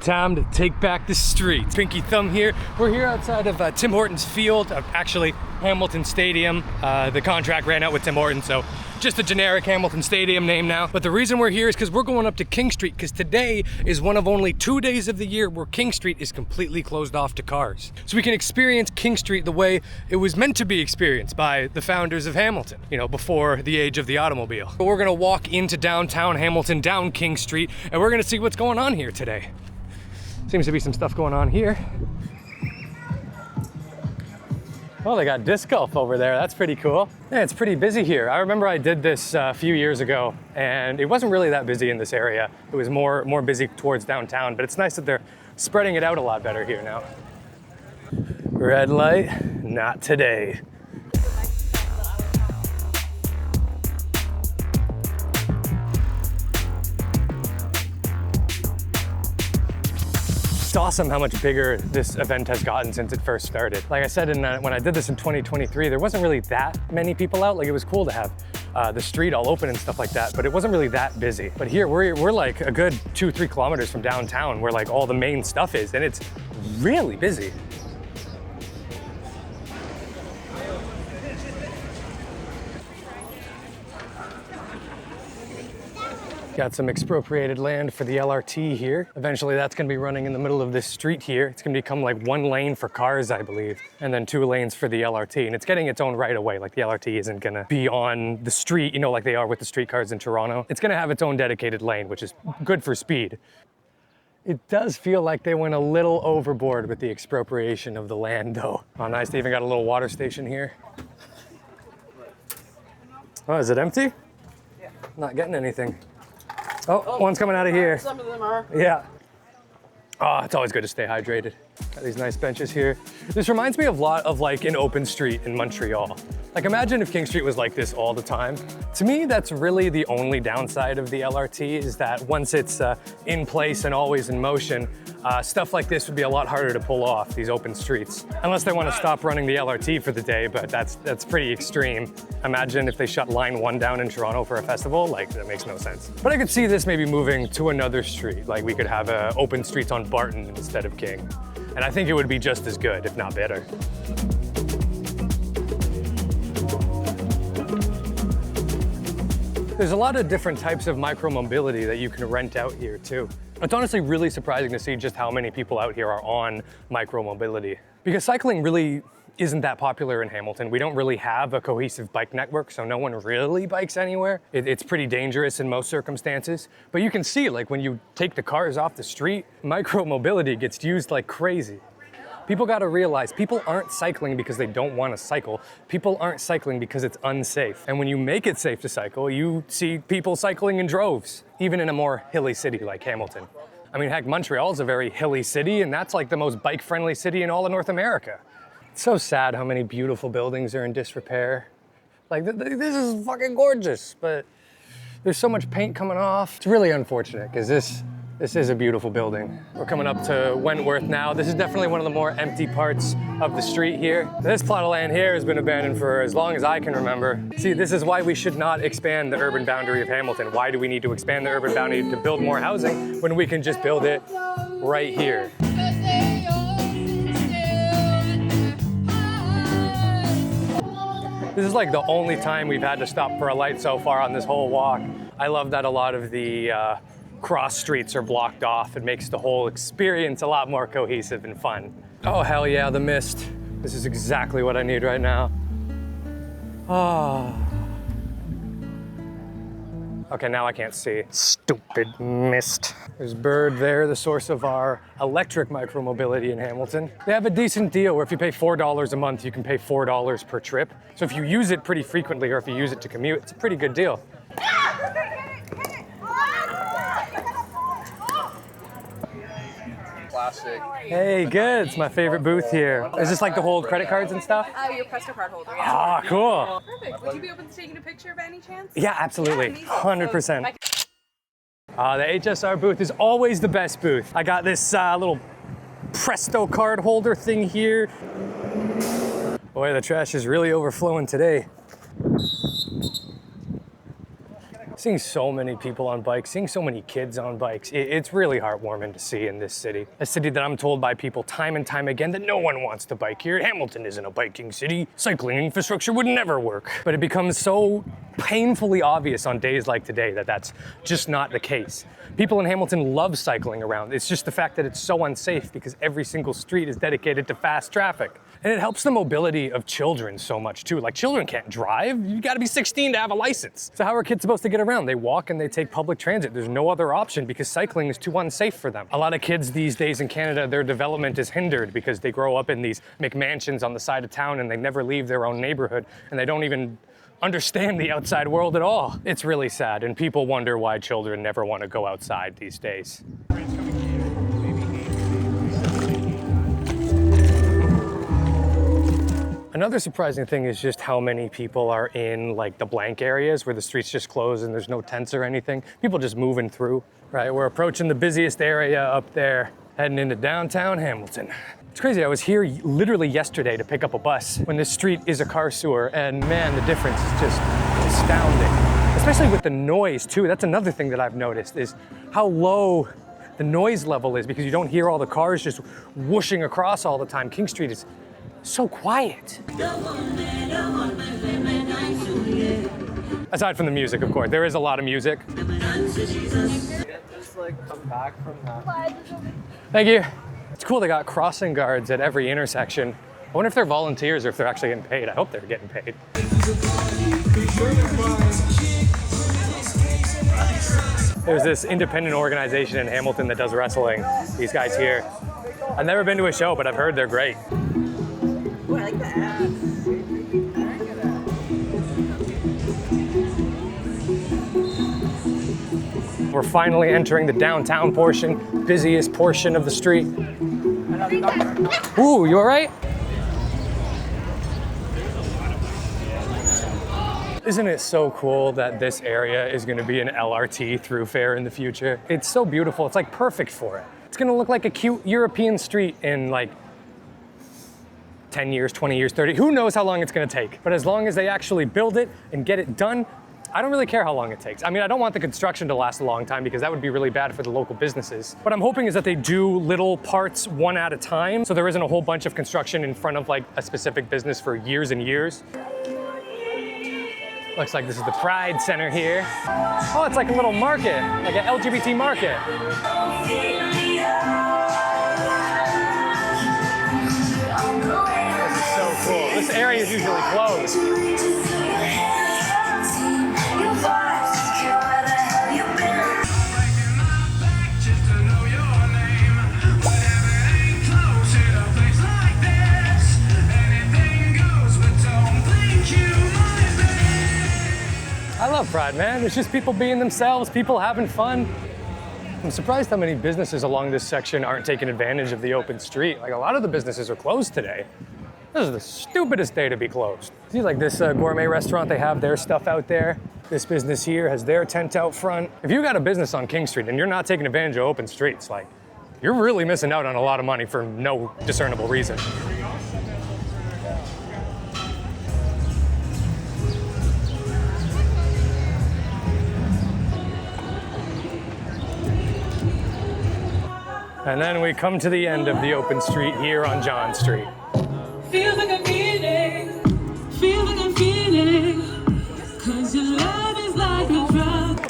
Time to take back the streets. Pinky Thumb here. We're here outside of Tim Hortons field, actually Hamilton Stadium. The contract ran out with Tim Hortons, so just a generic Hamilton Stadium name now. But the reason we're here is because we're going up to King Street, because today is one of only 2 days of the year where King Street is completely closed off to cars. So we can experience King Street the way it was meant to be experienced by the founders of Hamilton, you know, before the age of the automobile. But we're gonna walk into downtown Hamilton, down King Street, and we're gonna see what's going on here today. Seems to be some stuff going on here. Oh, they got disc golf over there. That's pretty cool. Yeah, it's pretty busy here. I remember I did this a few years ago, and it wasn't really that busy in this area. It was more busy towards downtown, but it's nice that they're spreading it out a lot better here now. Red light, not today. It's awesome how much bigger this event has gotten since it first started. Like I said, when I did this in 2023, there wasn't really that many people out. Like, it was cool to have the street all open and stuff like that, but it wasn't really that busy. But here, we're like a good 2-3 kilometers from downtown where like all the main stuff is, and it's really busy. Got some expropriated land for the LRT here. Eventually that's gonna be running in the middle of this street here. It's gonna become like 1 lane for cars, I believe, and then 2 lanes for the LRT. And it's getting its own right of way. Like, the LRT isn't gonna be on the street, you know, like they are with the streetcars in Toronto. It's gonna have its own dedicated lane, which is good for speed. It does feel like they went a little overboard with the expropriation of the land though. Oh, nice, they even got a little water station here. Oh, is it empty? Yeah. Not getting anything. Oh, one's coming out of here. Some of them are. Yeah. Oh, it's always good to stay hydrated. Got these nice benches here. This reminds me a lot of like an open street in Montreal. Like, imagine if King Street was like this all the time. To me, that's really the only downside of the LRT, is that once it's in place and always in motion, stuff like this would be a lot harder to pull off, these open streets. Unless they want to stop running the LRT for the day, but that's pretty extreme. Imagine if they shut line 1 down in Toronto for a festival. Like, that makes no sense. But I could see this maybe moving to another street. Like, we could have open streets on Barton instead of King. And I think it would be just as good, if not better. There's a lot of different types of micromobility that you can rent out here too. It's honestly really surprising to see just how many people out here are on micromobility, because cycling really isn't that popular in Hamilton. We don't really have a cohesive bike network, so no one really bikes anywhere. It's pretty dangerous in most circumstances, but you can see, like, when you take the cars off the street, micromobility gets used like crazy. People gotta realize, people aren't cycling because they don't wanna cycle. People aren't cycling because it's unsafe. And when you make it safe to cycle, you see people cycling in droves, even in a more hilly city like Hamilton. I mean, heck, Montreal's a very hilly city, and that's like the most bike-friendly city in all of North America. It's so sad how many beautiful buildings are in disrepair. Like, this is fucking gorgeous, but there's so much paint coming off. It's really unfortunate, because this is a beautiful building. We're coming up to Wentworth now. This is definitely one of the more empty parts of the street here. This plot of land here has been abandoned for as long as I can remember. See, this is why we should not expand the urban boundary of Hamilton. Why do we need to expand the urban boundary to build more housing when we can just build it right here? This is like the only time we've had to stop for a light so far on this whole walk. I love that a lot of the cross streets are blocked off. It makes the whole experience a lot more cohesive and fun. Oh, hell yeah, the mist. This is exactly what I need right now. Oh. Okay, now I can't see. Stupid mist. There's Bird there, the source of our electric micromobility in Hamilton. They have a decent deal where if you pay $4 a month, you can pay $4 per trip. So if you use it pretty frequently, or if you use it to commute, it's a pretty good deal. Classic. Hey, good. It's my favorite booth here. Is this like to hold credit cards and stuff? Your Presto card holder. Yeah. Ah, cool. Perfect. Would you be open to taking a picture by any chance? Yeah, absolutely. Yeah, 100%. So, The HSR booth is always the best booth. I got this little Presto card holder thing here. Boy, the trash is really overflowing today. Seeing so many people on bikes, seeing so many kids on bikes, it's really heartwarming to see in this city. A city that I'm told by people time and time again that no one wants to bike here. Hamilton isn't a biking city. Cycling infrastructure would never work. But it becomes so painfully obvious on days like today that that's just not the case. People in Hamilton love cycling around. It's just the fact that it's so unsafe because every single street is dedicated to fast traffic. And it helps the mobility of children so much too. Like, children can't drive. You gotta be 16 to have a license. So how are kids supposed to get around? They walk and they take public transit. There's no other option because cycling is too unsafe for them. A lot of kids these days in Canada, their development is hindered because they grow up in these McMansions on the side of town and they never leave their own neighborhood and they don't even understand the outside world at all. It's really sad, and people wonder why children never want to go outside these days. Another surprising thing is just how many people are in like the blank areas where the streets just close and there's no tents or anything. People just moving through, right? We're approaching the busiest area up there, heading into downtown Hamilton. It's crazy, I was here literally yesterday to pick up a bus when this street is a car sewer, and man, the difference is just astounding. Especially with the noise too. That's another thing that I've noticed is how low the noise level is because you don't hear all the cars just whooshing across all the time. King Street is so quiet. Aside from the music, of course, there is a lot of music. Just like come back from that. Thank you. It's cool they got crossing guards at every intersection. I wonder if they're volunteers or if they're actually getting paid. I hope they're getting paid. There's this independent organization in Hamilton that does wrestling. These guys here. I've never been to a show, but I've heard they're great. Oh, I like the abs. We're finally entering the downtown portion, busiest portion of the street. Ooh, you all right? Isn't it so cool that this area is going to be an LRT thoroughfare in the future? It's so beautiful. It's like perfect for it. It's going to look like a cute European street in like 10 years, 20 years, 30. Who knows how long it's going to take? But as long as they actually build it and get it done, I don't really care how long it takes. I mean, I don't want the construction to last a long time because that would be really bad for the local businesses. What I'm hoping is that they do little parts one at a time, so there isn't a whole bunch of construction in front of like a specific business for years and years. Looks like this is the Pride Center here. Oh, it's like a little market, like an LGBT market. This is so cool. This area is usually closed. I love Pride, man. It's just people being themselves, people having fun. I'm surprised how many businesses along this section aren't taking advantage of the open street. Like, a lot of the businesses are closed today. This is the stupidest day to be closed. See, like this gourmet restaurant, they have their stuff out there. This business here has their tent out front. If you got a business on King Street and you're not taking advantage of open streets, like, you're really missing out on a lot of money for no discernible reason. And then we come to the end of the open street here on John Street. Feels like I'm feeling, feels like I'm feeling, 'cause your love is like a drug.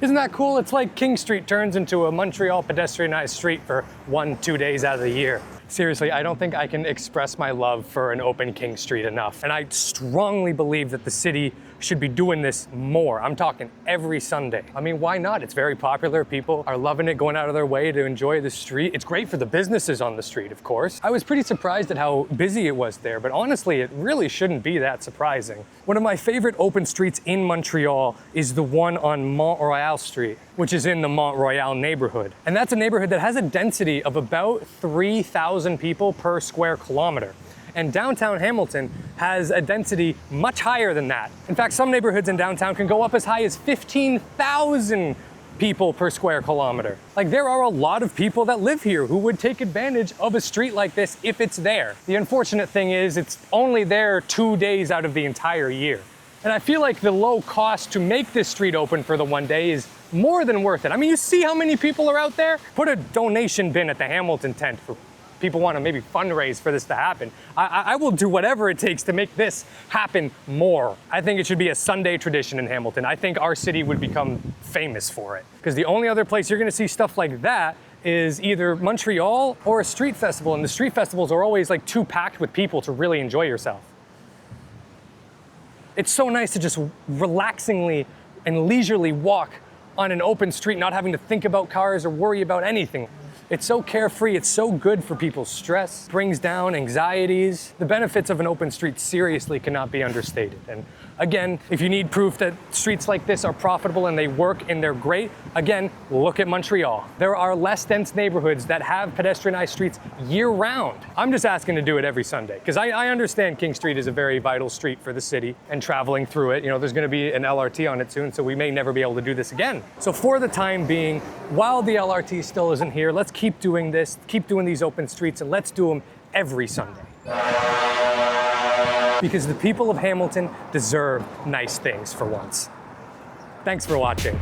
Isn't that cool? It's like King Street turns into a Montreal pedestrianized street for 1-2 days out of the year. Seriously, I don't think I can express my love for an open King Street enough. And I strongly believe that the city should be doing this more. I'm talking every Sunday. I mean, why not? It's very popular. People are loving it, going out of their way to enjoy the street. It's great for the businesses on the street, of course. I was pretty surprised at how busy it was there, but honestly, it really shouldn't be that surprising. One of my favorite open streets in Montreal is the one on Mont-Royal Street, which is in the Mont-Royal neighborhood. And that's a neighborhood that has a density of about 3,000 people per square kilometer. And downtown Hamilton has a density much higher than that. In fact, some neighborhoods in downtown can go up as high as 15,000 people per square kilometer. Like, there are a lot of people that live here who would take advantage of a street like this if it's there. The unfortunate thing is it's only there 2 days out of the entire year. And I feel like the low cost to make this street open for the one day is more than worth it. I mean, you see how many people are out there? Put a donation bin at the Hamilton tent for people want to maybe fundraise for this to happen. I will do whatever it takes to make this happen more. I think it should be a Sunday tradition in Hamilton. I think our city would become famous for it. Because the only other place you're gonna see stuff like that is either Montreal or a street festival. And the street festivals are always like too packed with people to really enjoy yourself. It's so nice to just relaxingly and leisurely walk on an open street, not having to think about cars or worry about anything. It's so carefree, it's so good for people's stress, brings down anxieties. The benefits of an open street seriously cannot be understated. And again, if you need proof that streets like this are profitable and they work and they're great, again, look at Montreal. There are less dense neighborhoods that have pedestrianized streets year round. I'm just asking to do it every Sunday, because I understand King Street is a very vital street for the city, and traveling through it, you know, there's gonna be an LRT on it soon, so we may never be able to do this again. So for the time being, while the LRT still isn't here, let's keep doing this, keep doing these open streets, and let's do them every Sunday. Because the people of Hamilton deserve nice things for once. Thanks for watching.